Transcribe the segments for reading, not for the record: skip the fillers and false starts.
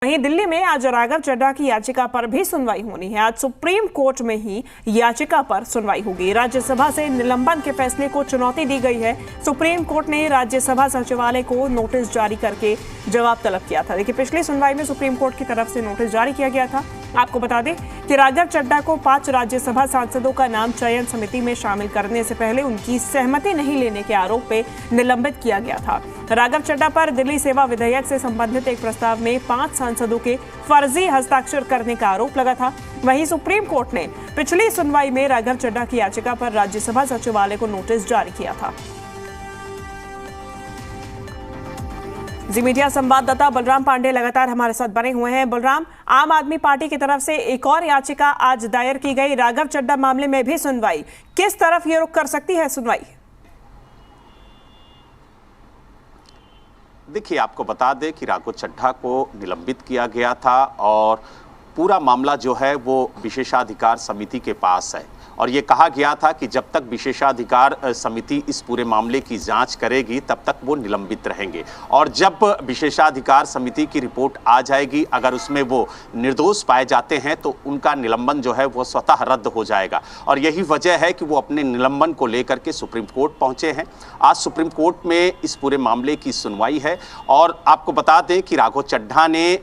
वहीं दिल्ली में आज राघव चड्ढा की याचिका पर भी सुनवाई होनी है। आज सुप्रीम कोर्ट में ही याचिका पर सुनवाई होगी। राज्यसभा से निलंबन के फैसले को चुनौती दी गई है। सुप्रीम कोर्ट ने राज्यसभा सचिवालय को नोटिस जारी करके जवाब तलब किया था। देखिए, पिछली सुनवाई में सुप्रीम कोर्ट की तरफ से नोटिस जारी किया गया था। आपको बता दें कि राघव चड्ढा को 5 राज्यसभा सांसदों का नाम चयन समिति में शामिल करने से पहले उनकी सहमति नहीं लेने के आरोप पे निलंबित किया गया था। राघव चड्ढा पर दिल्ली सेवा विधेयक से संबंधित एक प्रस्ताव में 5 सांसदों के फर्जी हस्ताक्षर करने का आरोप लगा था। वहीं सुप्रीम कोर्ट ने पिछली सुनवाई में राघव चड्ढा की याचिका पर राज्यसभा सचिवालय को नोटिस जारी किया था। जी मीडिया संवाददाता बलराम पांडे लगातार हमारे साथ बने हुए हैं। बलराम, आम आदमी पार्टी की तरफ से एक और याचिका आज दायर की गई। राघव चड्ढा मामले में भी सुनवाई, किस तरफ ये रुख कर सकती है सुनवाई? देखिए, आपको बता दें कि राघव चड्ढा को निलंबित किया गया था और पूरा मामला जो है वो विशेषाधिकार समिति के पास है और ये कहा गया था कि जब तक विशेषाधिकार समिति इस पूरे मामले की जांच करेगी तब तक वो निलंबित रहेंगे और जब विशेषाधिकार समिति की रिपोर्ट आ जाएगी, अगर उसमें वो निर्दोष पाए जाते हैं तो उनका निलंबन जो है वो स्वतः रद्द हो जाएगा। और यही वजह है कि वो अपने निलंबन को लेकर के सुप्रीम कोर्ट पहुंचे हैं। आज सुप्रीम कोर्ट में इस पूरे मामले की सुनवाई है और आपको बता दें कि राघव चड्ढा ने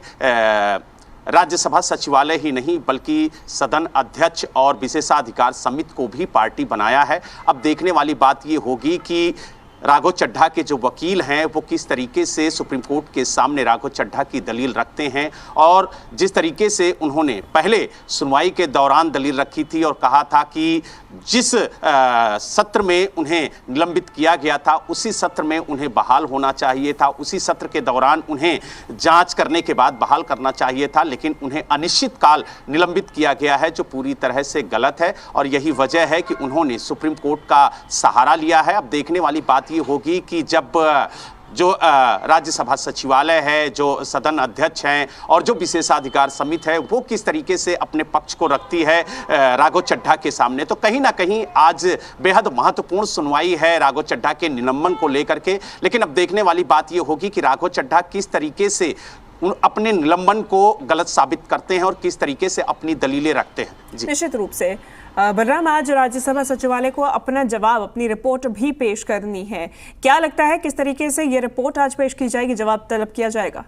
राज्यसभा सचिवालय ही नहीं बल्कि सदन अध्यक्ष और विशेषाधिकार समिति को भी पार्टी बनाया है। अब देखने वाली बात ये होगी कि राघव चड्ढा के जो वकील हैं वो किस तरीके से सुप्रीम कोर्ट के सामने राघव चड्ढा की दलील रखते हैं और जिस तरीके से उन्होंने पहले सुनवाई के दौरान दलील रखी थी और कहा था कि जिस सत्र में उन्हें निलंबित किया गया था उसी सत्र में उन्हें बहाल होना चाहिए था, उसी सत्र के दौरान उन्हें जांच करने के बाद बहाल करना चाहिए था, लेकिन उन्हें अनिश्चित काल निलंबित किया गया है जो पूरी तरह से गलत है और यही वजह है कि उन्होंने सुप्रीम कोर्ट का सहारा लिया है। अब देखने वाली बात ये होगी कि जब जो राज्यसभा सचिवालय है, जो सदन अध्यक्ष हैं और जो विशेषाधिकार समिति है वो किस तरीके से अपने पक्ष को रखती है राघव चड्ढा के सामने। तो कहीं ना कहीं आज बेहद महत्वपूर्ण सुनवाई है राघव चड्ढा के निलंबन को लेकर के, लेकिन अब देखने वाली बात ये होगी कि राघव चड्ढा किस तरीके से अपने निलंबन को गलत साबित करते हैं और किस तरीके से अपनी दलीलें रखते हैं। निश्चित रूप से बलराम, आज राज्यसभा सचिवालय को अपना जवाब, अपनी रिपोर्ट भी पेश करनी है। क्या लगता है किस तरीके से ये रिपोर्ट आज पेश की जाएगी, जवाब तलब किया जाएगा?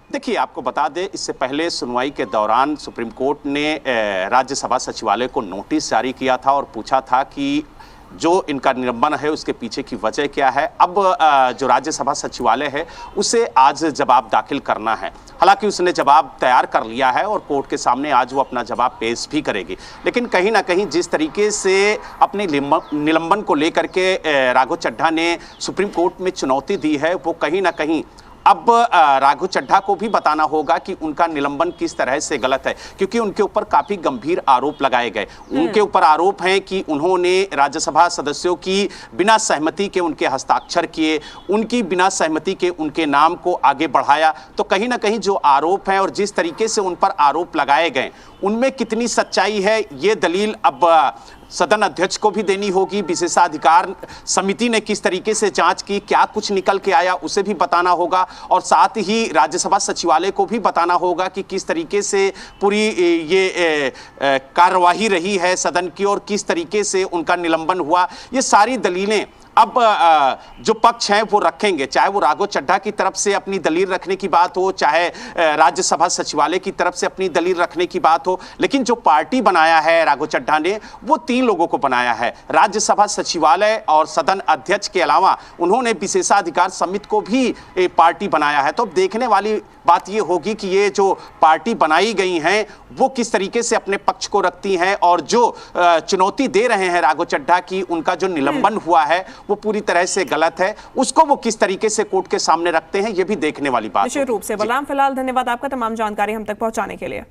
देखिए, आपको बता दें इससे पहले सुनवाई के दौरान सुप्रीम कोर्ट ने राज्यसभा सचिवालय को नोटिस जारी किया था और पूछा था कि जो इनका निलंबन है उसके पीछे की वजह क्या है। अब जो राज्यसभा सचिवालय है उसे आज जवाब दाखिल करना है। हालांकि उसने जवाब तैयार कर लिया है और कोर्ट के सामने आज वो अपना जवाब पेश भी करेगी, लेकिन कहीं ना कहीं जिस तरीके से अपने निलंबन को लेकर के राघव चड्ढा ने सुप्रीम कोर्ट में चुनौती दी है, वो कहीं ना कहीं अब राघव चड्ढा को भी बताना होगा कि उनका निलंबन किस तरह से गलत है, क्योंकि उनके ऊपर काफी गंभीर आरोप लगाए गए। उनके ऊपर आरोप है कि उन्होंने राज्यसभा सदस्यों की बिना सहमति के उनके हस्ताक्षर किए, उनकी बिना सहमति के उनके नाम को आगे बढ़ाया। तो कहीं ना कहीं जो आरोप है और जिस तरीके से उन पर आरोप लगाए गए उनमें कितनी सच्चाई है ये दलील अब सदन अध्यक्ष को भी देनी होगी। विशेषाधिकार समिति ने किस तरीके से जांच की, क्या कुछ निकल के आया, उसे भी बताना होगा और साथ ही राज्यसभा सचिवालय को भी बताना होगा कि किस तरीके से पूरी ये कार्यवाही रही है सदन की और किस तरीके से उनका निलंबन हुआ। ये सारी दलीलें अब जो पक्ष हैं वो रखेंगे, चाहे वो राघव चड्ढा की तरफ से अपनी दलील रखने की बात हो, चाहे राज्यसभा सचिवालय की तरफ से अपनी दलील रखने की बात हो। लेकिन जो पार्टी बनाया है राघव चड्ढा ने वो 3 लोगों को बनाया है, राज्यसभा सचिवालय और सदन अध्यक्ष के अलावा उन्होंने विशेषाधिकार समिति को भी पार्टी बनाया है। तो अब देखने वाली बात ये होगी कि ये जो पार्टी बनाई गई हैं वो किस तरीके से अपने पक्ष को रखती हैं और जो चुनौती दे रहे हैं राघव चड्ढा की, उनका जो निलंबन हुआ है वो पूरी तरह से गलत है, उसको वो किस तरीके से कोर्ट के सामने रखते हैं ये भी देखने वाली बात है। निश्चित रूप से बलराम, फिलहाल धन्यवाद आपका तमाम जानकारी हम तक पहुंचाने के लिए।